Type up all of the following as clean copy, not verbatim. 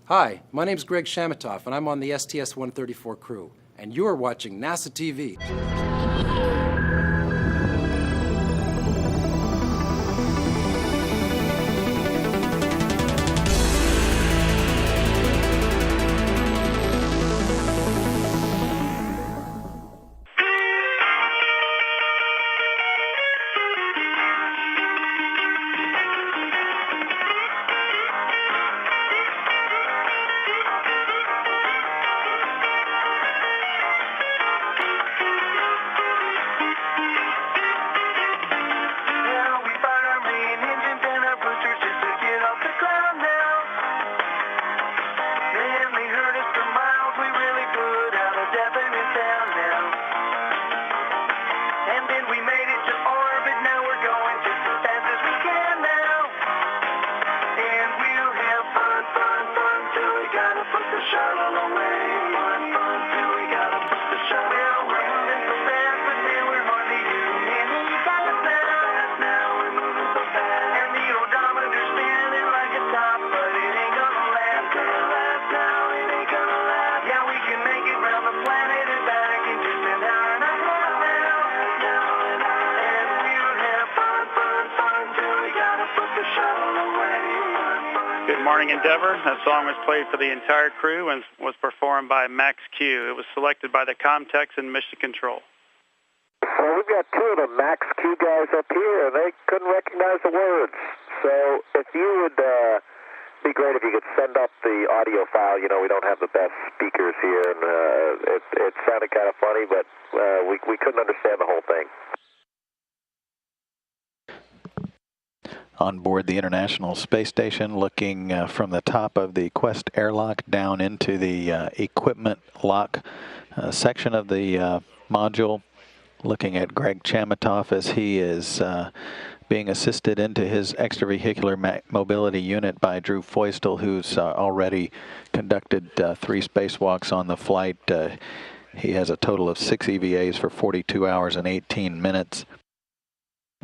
Hi, my name's Greg Shamatoff, and I'm on the STS-134 crew, and you're watching NASA TV. Good morning, Endeavor. That song was played for the entire crew and was performed by Max Q. It was selected by the Comtex and Mission Control. Well, we've got two of the Max Q guys up here, and they couldn't recognize the words. So if you would be great if you could send up the audio file. You know, we don't have the best speakers here, and it sounded kind of funny, but we couldn't understand the whole thing. On board the International Space Station, looking from the top of the Quest airlock down into the equipment lock section of the module, looking at Greg Chamatoff as he is being assisted into his extravehicular mobility unit by Drew Feustel, who's already conducted 3 spacewalks on the flight. He has a total of 6 EVAs for 42 hours and 18 minutes.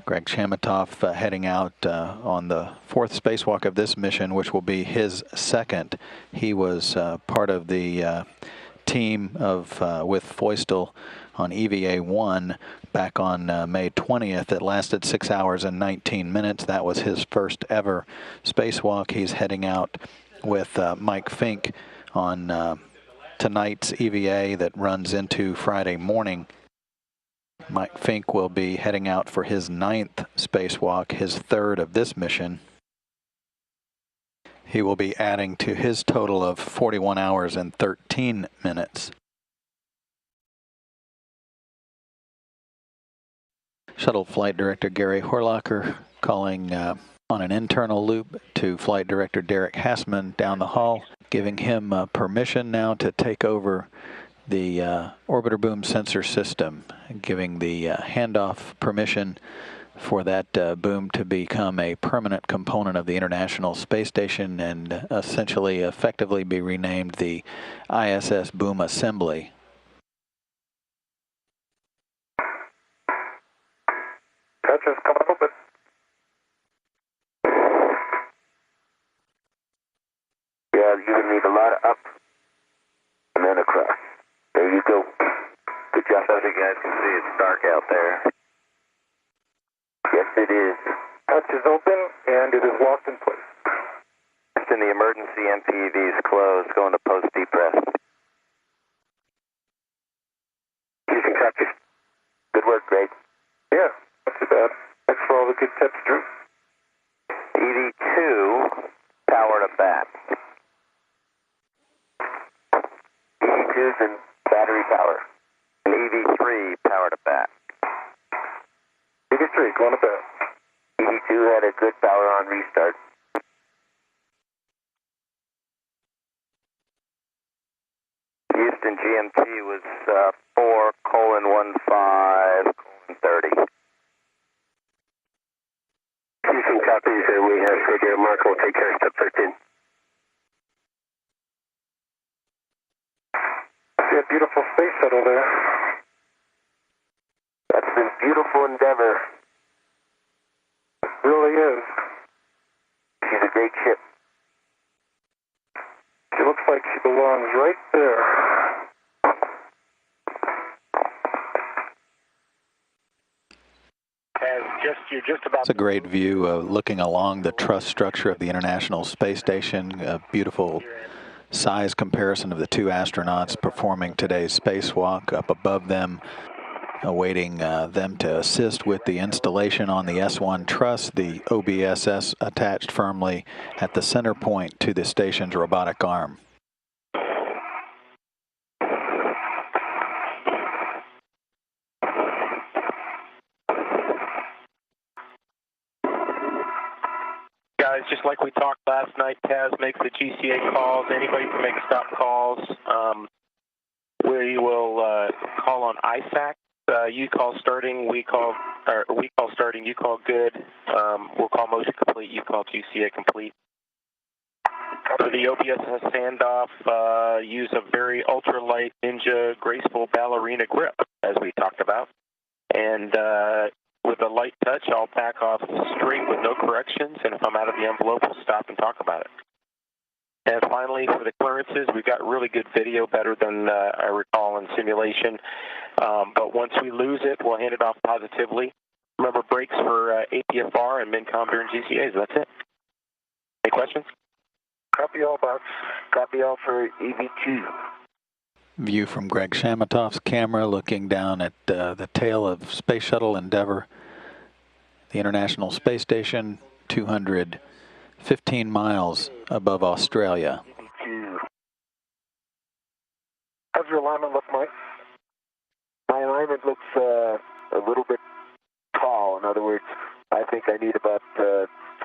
Greg Chamatoff heading out on the 4th spacewalk of this mission, which will be his second. He was part of the team of with Feustel on EVA4 back on May 20th. It lasted 6 hours and 19 minutes. That was his first ever spacewalk. He's heading out with Mike Fink on tonight's EVA that runs into Friday morning. Mike Fink will be heading out for his 9th spacewalk, his 3rd of this mission. He will be adding to his total of 41 hours and 13 minutes. Shuttle Flight Director Gary Horlacher calling on an internal loop to Flight Director Derek Hassman down the hall, giving him permission now to take over the orbiter boom sensor system, giving the handoff permission for that boom to become a permanent component of the International Space Station and essentially effectively be renamed the ISS Boom Assembly. Touches coming open. Yeah, you're going to need a lot of up and then across. There you go. Good job. As you guys can see, it's dark out there. Yes, it is. Touch is open, and it is locked in place. And the emergency MPV is closed, going to post depress. Houston, copy. Good work, Greg. Yeah, not too bad. Thanks for all the good tips, Drew. EV2, power to bat. EV2's in battery power. And EV3, power to bat. EV3, going to bat. EV2 had a good power on restart. Houston GMT was 4:15:30. Houston copies, and we have figure Mark will take care of step 13. See a beautiful space shuttle there. That's a beautiful endeavor. It really is. She's a great ship. like she belongs right there. It's a great view looking along the truss structure of the International Space Station. A beautiful size comparison of the two astronauts performing today's spacewalk. Up above them, awaiting them to assist with the installation on the S1 truss, the OBSS attached firmly at the center point to the station's robotic arm. Guys, just like we talked last night, Taz makes the GCA calls. Anybody can make stop calls. We will call on ISAC. You call starting, we call starting, you call good. We'll call motion complete, you call GCA complete. For the OBSS standoff, use a very ultralight ninja graceful ballerina grip, as we talked about. And with a light touch, I'll back off straight with no corrections, and if I'm out of the envelope, we'll stop and talk about it. And finally, for the clearances, we've got really good video, better than I recall in simulation. But once we lose it, we'll hand it off positively. Remember, brakes for EVA4 and MINCOM during GCAs. That's it. Any questions? Copy all, Box. Copy all for EV2. View from Greg Chamitoff's camera looking down at the tail of Space Shuttle Endeavour, the International Space Station, 215 miles above Australia. How's your alignment look, Mike? My alignment looks a little bit tall. In other words, I think I need about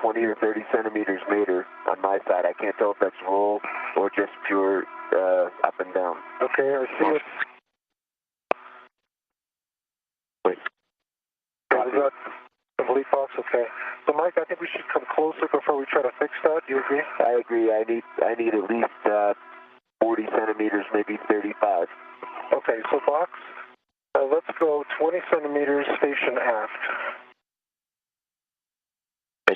20 or 30 centimeters later on my side. I can't tell if that's roll or just pure up and down. Okay, I see it. Wait. Is that complete, Box? Okay. So, Mike, I think we should come closer before we try to fix that. Do you agree? I agree. I need at least 40 centimeters, maybe 35. Okay, so Box, let's go 20 centimeters station aft.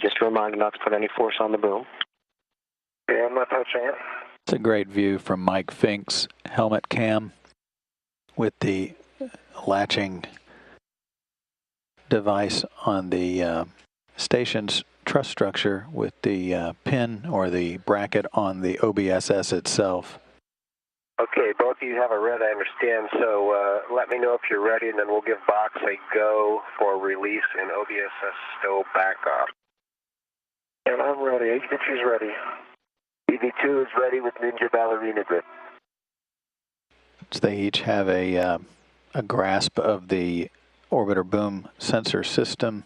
Just a reminder not to put any force on the boom. Okay, I'm not touching it. It's a great view from Mike Fink's helmet cam with the latching device on the station's truss structure with the pin or the bracket on the OBSS itself. Okay, both of you have a red, I understand, so let me know if you're ready, and then we'll give Box a go for release and OBSS stow back off. And I'm ready. EV2 is ready. EV2 is ready with Ninja Ballerina grip. They each have a grasp of the orbiter boom sensor system.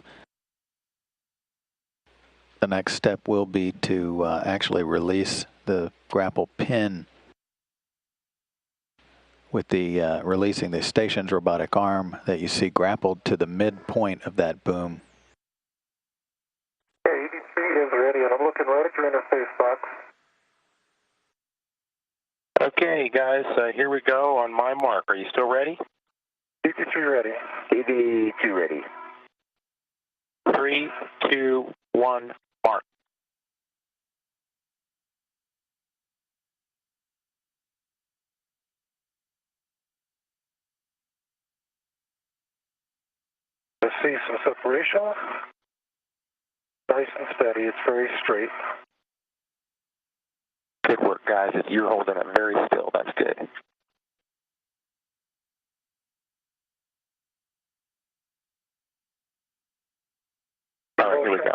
The next step will be to actually release the grapple pin with the releasing the station's robotic arm that you see grappled to the midpoint of that boom. Okay, EV3 is ready, and I'm looking right at your interface, Box. Okay, guys, here we go on my mark. Are you still ready? EV3 ready. EV2 ready. 3, 2, 1, mark. I see some separation. Nice and steady. It's very straight. Good work, guys. You're holding it very still. That's good. All right, here we go.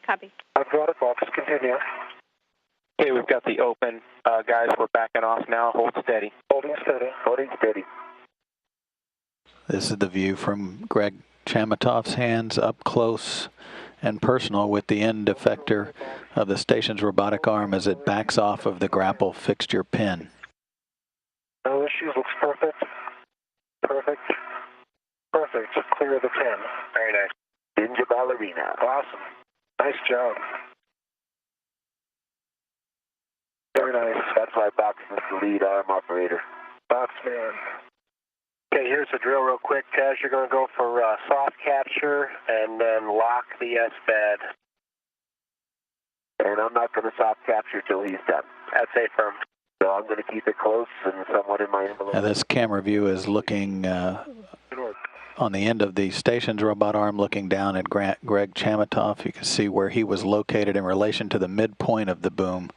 Copy. I've got it, Box. Continue. Okay, we've got the open. Guys, we're backing off now. Hold steady. Holding steady. Holding steady. This is the view from Greg Chamitoff's hands up close and personal with the end effector of the station's robotic arm as it backs off of the grapple fixture pin. No issues. Looks perfect. Perfect. Perfect. Clear of the 10. Very nice. Ninja Ballerina. Awesome. Nice job. Very nice. That's why Box is the lead arm operator. Box man. Okay, here's the drill real quick, Taz. You're going to go for soft capture and then lock the S-bed. And I'm not going to soft capture till he's done. That's affirmed. So I'm going to keep it close and somewhat in my envelope. Now this camera view is looking on the end of the station's robot arm, looking down at Greg Chamitoff. You can see where he was located in relation to the midpoint of the boom.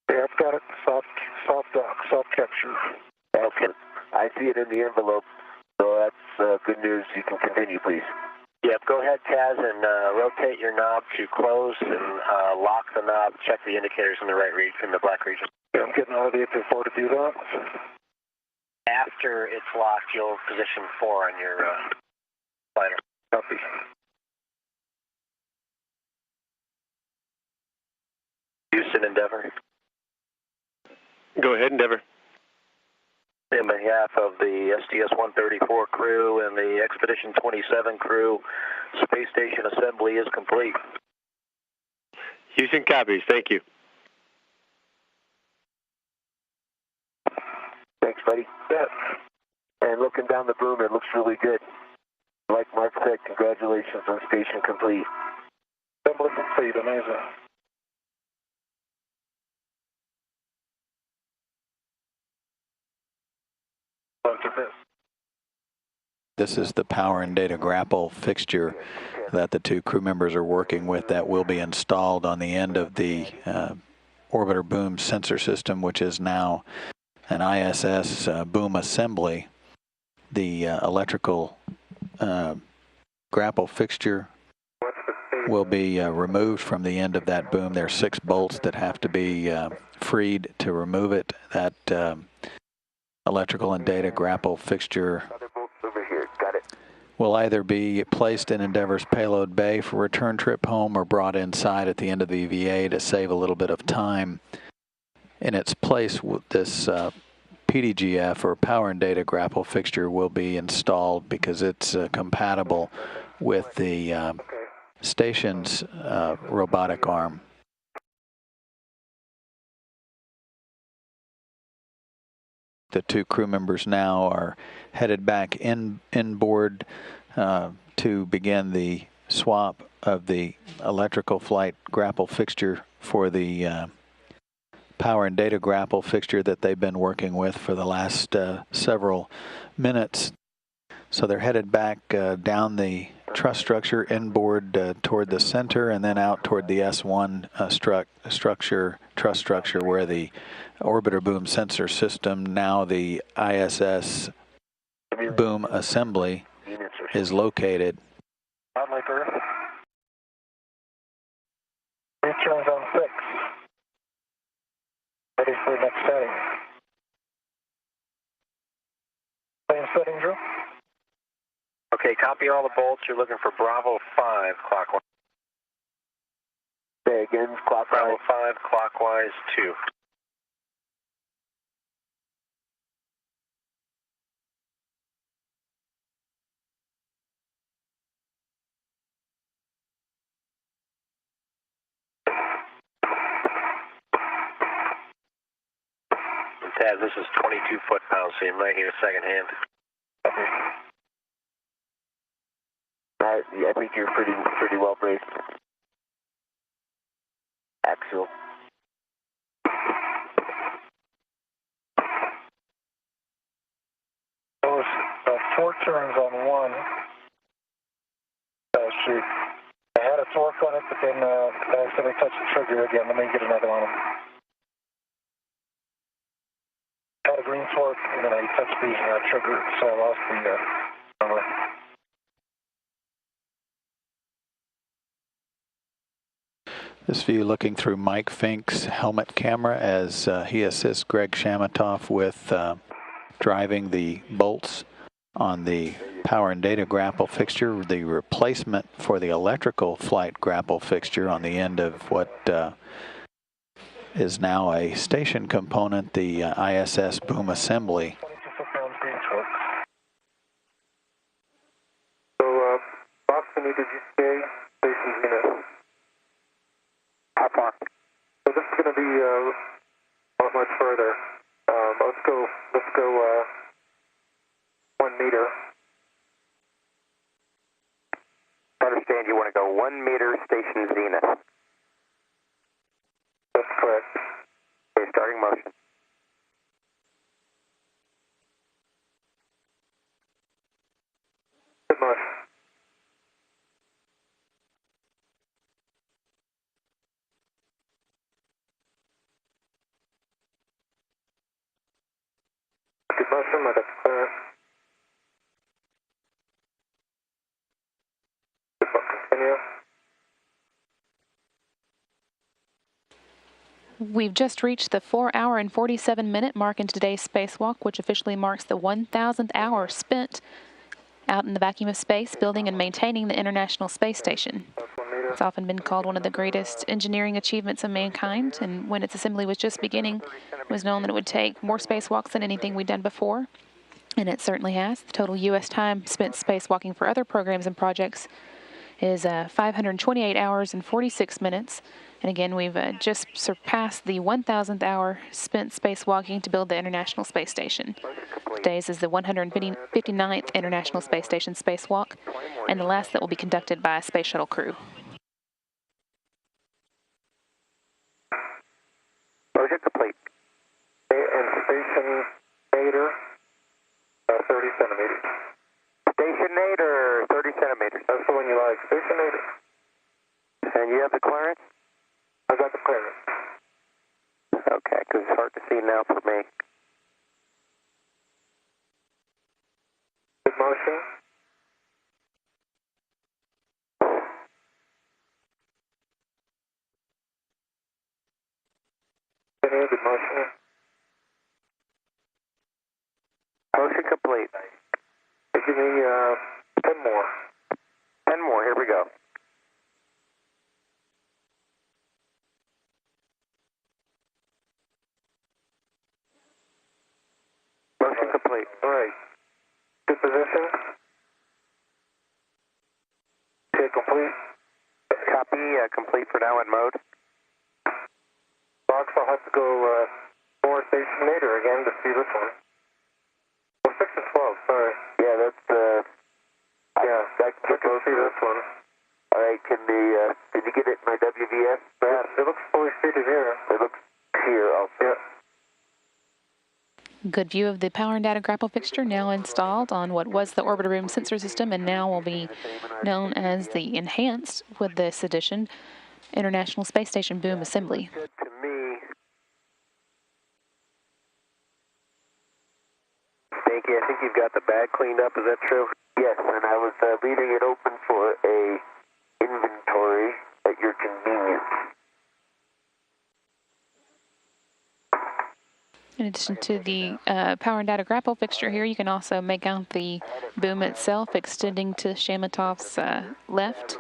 Yeah, I've got it. Soft capture. Okay. I see it in the envelope. So that's good news. You can continue, please. Yep, go ahead, Taz, and rotate your knob to close and lock the knob. Check the indicators in the right region, in the black region. Yeah, I'm getting out of the EVA4 to do that. After it's locked, you'll position 4 on your slider. Copy. Houston, Endeavor. Go ahead, Endeavor. In behalf of the STS-134 crew and the Expedition 27 crew, space station assembly is complete. Houston copies. Thank you. Thanks, buddy. Yeah. And looking down the boom, it looks really good. Like Mark said, congratulations on station complete. Assembly complete. Amazing. This is the power and data grapple fixture that the two crew members are working with that will be installed on the end of the orbiter boom sensor system, which is now an ISS boom assembly. The electrical grapple fixture will be removed from the end of that boom. There are 6 bolts that have to be freed to remove it. That electrical and data grapple fixture will either be placed in Endeavor's payload bay for return trip home or brought inside at the end of the EVA to save a little bit of time. In its place, this PDGF or power and data grapple fixture will be installed because it's compatible with the station's robotic arm. The two crew members now are headed back inboard to begin the swap of the electrical flight grapple fixture for the power and data grapple fixture that they've been working with for the last several minutes. So they're headed back down the truss structure inboard toward the center and then out toward the S1 truss structure where the orbiter boom sensor system, now the ISS boom assembly, is located. On like Earth. Returns on 6. Ready for the next setting. Same setting, Drew? Okay, copy all the bolts. You're looking for Bravo 5 clockwise. Say again, clockwise. Bravo 5 clockwise 2. Taz, this is 22 foot-pounds, so you might hear second hand. I think you're pretty well braced. Axial. Those 4 turns on 1. Shoot. I had a torque on it, but then I accidentally touched the trigger again. Let me get another one. I had a green torque, and then I touched the trigger, so I lost the number. This view looking through Mike Fink's helmet camera as he assists Greg Chamitoff with driving the bolts on the power and data grapple fixture, the replacement for the electrical flight grapple fixture on the end of what is now a station component, the ISS boom assembly. 22 foot-pounds green torque. So, Boston, did you say station's gonna hop on? So this is gonna be a lot much further. Let's go meter. Understand you want to go 1 meter station zenith. That's correct. Okay, starting motion. Good motion. Good motion, let us clear. Good motion, continue. We've just reached the 4-hour and 47-minute mark in today's spacewalk, which officially marks the 1,000th hour spent out in the vacuum of space, building and maintaining the International Space Station. It's often been called one of the greatest engineering achievements of mankind, and when its assembly was just beginning, it was known that it would take more spacewalks than anything we'd done before, and it certainly has. The total U.S. time spent spacewalking for other programs and projects is 528 hours and 46 minutes. And again, we've just surpassed the 1,000th hour spent spacewalking to build the International Space Station. Today's is the 159th International Space Station spacewalk, and the last that will be conducted by a space shuttle crew. Motion complete. And stationator, 30 centimeters. Stationator, 30 centimeters. That's the one you like. Stationator. And you have the clearance? I got the clearance. Okay, because it's hard to see now for me. Good motion. Continue, good motion. Motion complete. Give me 10 more. 10 more, here we go. Motion complete. All right. Good position. Okay, complete. Copy, complete for now in mode. Box, I'll have to go more stationator again to see this one. Well, 6 and 12, sorry. Yeah, that's yeah, I can see this one. All right, can you get it in my WVS? Yeah, it looks fully seated here. It looks here also. Yeah. Good view of the power and data grapple fixture now installed on what was the orbiter boom sensor system and now will be known as the enhanced, with this addition, International Space Station boom assembly. Good to me. Thank you. I think you've got the bag cleaned up. Is that true? Yes, and I was leaving it open for a inventory at your convenience. In addition to the power and data grapple fixture here, you can also make out the boom itself extending to Shamatov's left,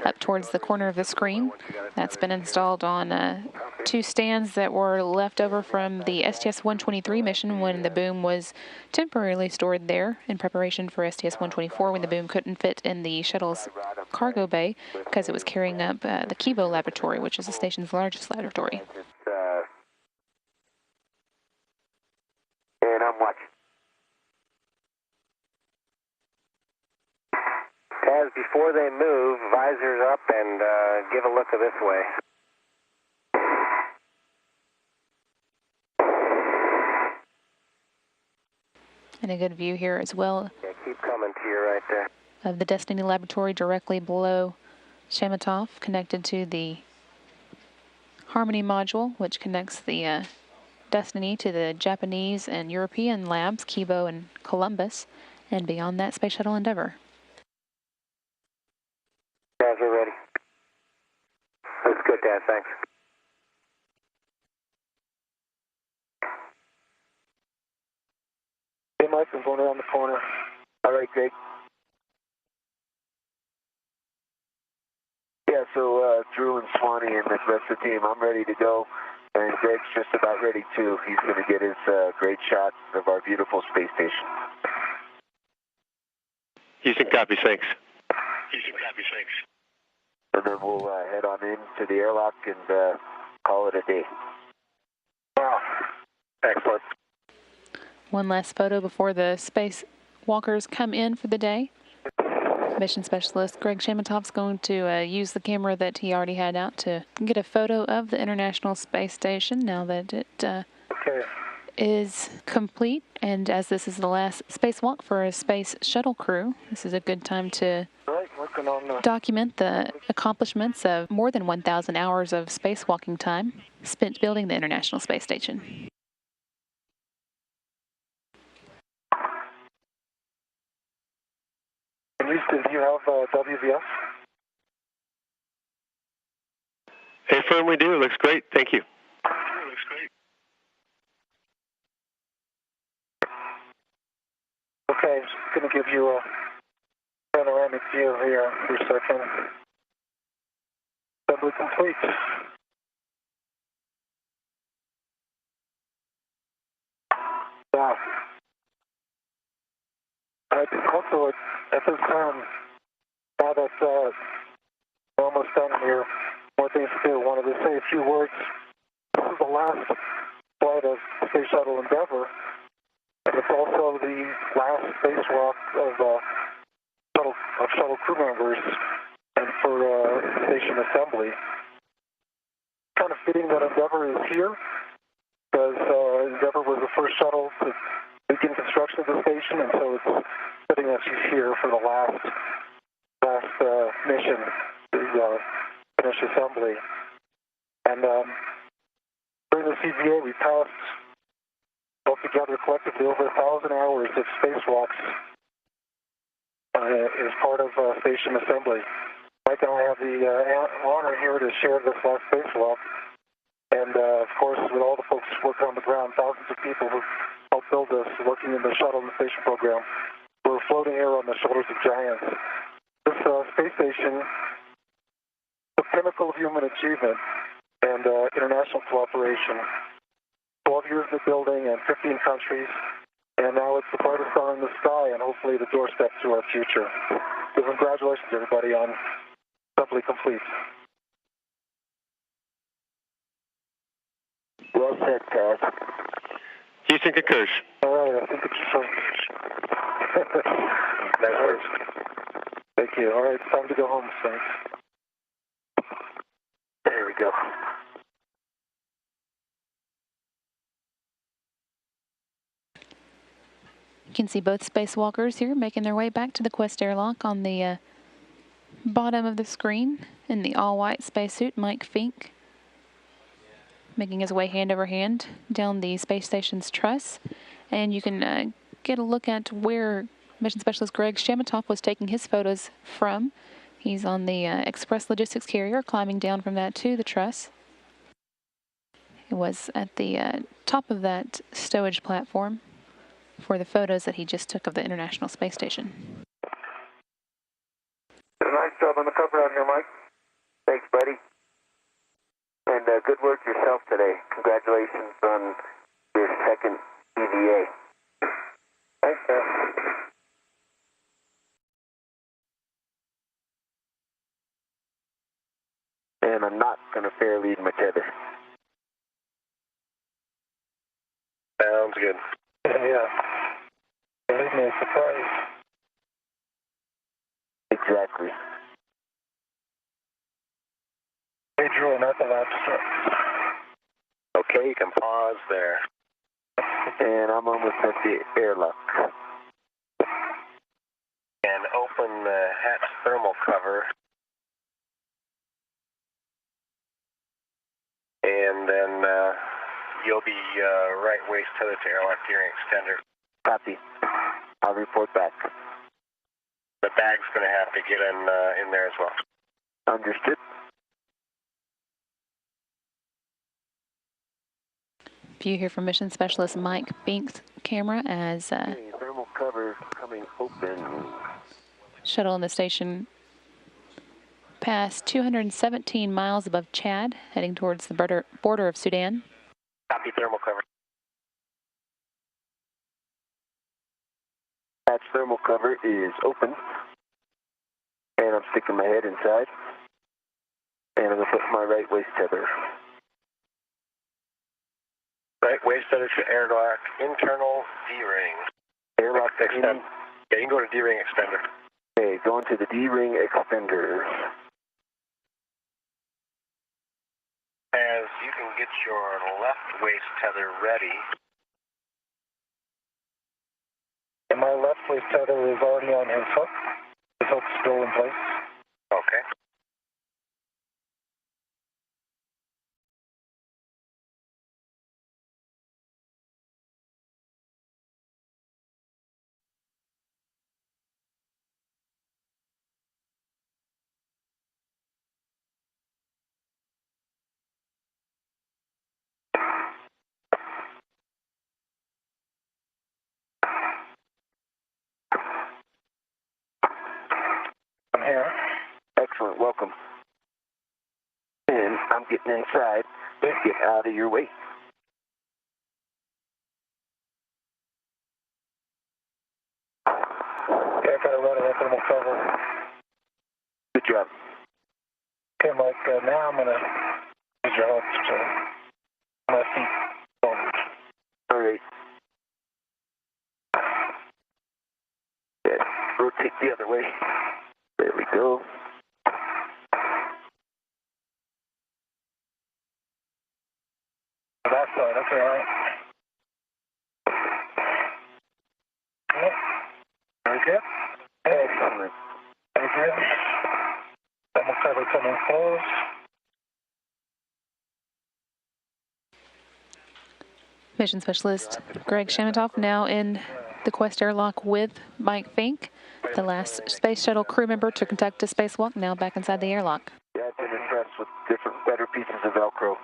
up towards the corner of the screen. That's been installed on 2 stands that were left over from the STS-123 mission when the boom was temporarily stored there in preparation for STS-124 when the boom couldn't fit in the shuttle's cargo bay because it was carrying up the Kibo laboratory, which is the station's largest laboratory. And I'm watching. Taz, before they move, visors up and give a look of this way. And a good view here as well. Yeah, keep coming to you right there. Of the Destiny laboratory directly below Shamatov, connected to the Harmony module, which connects the Destiny to the Japanese and European labs, Kibo and Columbus, and beyond that, Space Shuttle Endeavour. Taz, we're ready. That's good, Taz, thanks. Hey, Mike, I'm going around the corner. All right, Greg. Yeah, so Drew and Swanee and the rest of the team, I'm ready to go. And Greg's just about ready too. He's going to get his great shot of our beautiful space station. Houston, copy, thanks. And then we'll head on in to the airlock and call it a day. Wow. Excellent. One last photo before the spacewalkers come in for the day. Mission Specialist Greg Chamitoff's going to use the camera that he already had out to get a photo of the International Space Station now that it is complete. And as this is the last spacewalk for a space shuttle crew, this is a good time to document the accomplishments of more than 1,000 hours of spacewalking time spent building the International Space Station. Do you have WVS? Hey, firm, we do. Looks great. Thank you. Okay, just going to give you a panoramic view here for a second. Assembly complete. Now, also at this time, now that we're almost done here, more things to do. Wanted to say a few words. This is the last flight of Space Shuttle Endeavour, and it's also the last spacewalk of shuttle crew members and for station assembly. Kind of fitting that Endeavour is here, because Endeavour was the first shuttle to begin construction of the station, and so it's fitting that she's here for the last mission to finish assembly. And during this EVA, we passed altogether collectively over 1,000 hours of spacewalks as part of station assembly. Mike and I have the honor here to share this last spacewalk. And of course, with all the folks working on the ground, thousands of people who helped build this, working in the shuttle and the station program, we're floating here on the shoulders of giants. This space station, the pinnacle of human achievement and international cooperation. 12 years in the building and 15 countries, and now it's the brightest star in the sky and hopefully the doorstep to our future. So congratulations, everybody, on assembly complete. Well said, Taz. Houston concurs. All right, I think it's Nice words. Thank you. All right, it's time to go home, thanks. There we go. You can see both spacewalkers here making their way back to the Quest airlock. On the bottom of the screen, in the all-white spacesuit, Mike Fink making his way hand over hand down the space station's truss. And you can get a look at where Mission Specialist Greg Chamitoff was taking his photos from. He's on the Express Logistics carrier, climbing down from that to the truss. It was at the top of that stowage platform for the photos that he just took of the International Space Station. Did a nice job on the cover out here, Mike. Thanks, buddy. And good work yourself today. Congratulations on your second EVA. Thanks, sir. And I'm not going to fair lead my tether. Sounds good. Yeah. Believe me, a surprise. Exactly. Hey, Drew, not the last. Okay, you can pause there. And I'm almost at the airlock. And open the hatch thermal cover. And then you'll be right waist tethered to airlock gearing extender. Copy. I'll report back. The bag's going to have to get in there as well. Understood. View here from Mission Specialist Mike Fink's camera as Thermal cover coming open. shuttle in the station passed 217 miles above Chad, heading towards the border of Sudan. Copy thermal cover. Hatch thermal cover is open. And I'm sticking my head inside. And I'm going to put my right waist tether. Right waist tether to airlock internal D-ring. Airlock Yeah, you can go to D-ring extender. Okay, going to the D-ring extender. As you can get your left waist tether ready. And my left waist tether is already on his hook. His hook's still in place. Okay. I'm here. Excellent, welcome. And I'm getting inside. Get out of your way. Okay, I got it right on that thermal cover. Good job. Okay, Mike, now I'm going to use your hook to my feet forward. All right. Yeah, rotate the other way. There we go. That side, okay, all right. Yep. Very good. Excellent. Very good. Thermal cover coming close. Mission Specialist Greg Shamatoff now in the Quest airlock with Mike Fink, the last Space Shuttle crew member to conduct a spacewalk, now back inside the airlock. Yeah, I've been impressed with better pieces of Velcro.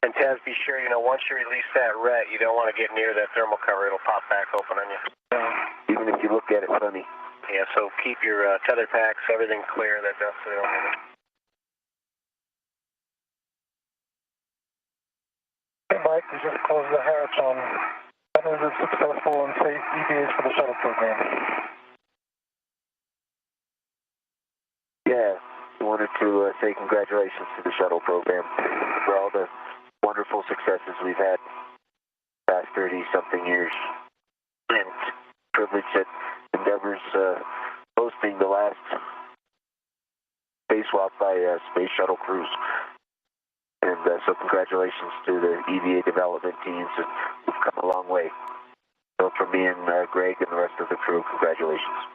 And Taz, be sure, once you release that ret, you don't want to get near that thermal cover. It'll pop back open on you. Even if you look at it funny. Yeah, so keep your tether packs, everything clear. That they don't have it. Hey, Mike, we just closed the hatch on hundreds of successful and safe EVAs for the shuttle program. Yeah, I wanted to say congratulations to the shuttle program for all the wonderful successes we've had past 30-something years. And privilege that Endeavor's hosting the last spacewalk by space shuttle crews. And so congratulations to the EVA development teams. We've come a long way. So from me and Greg and the rest of the crew, congratulations.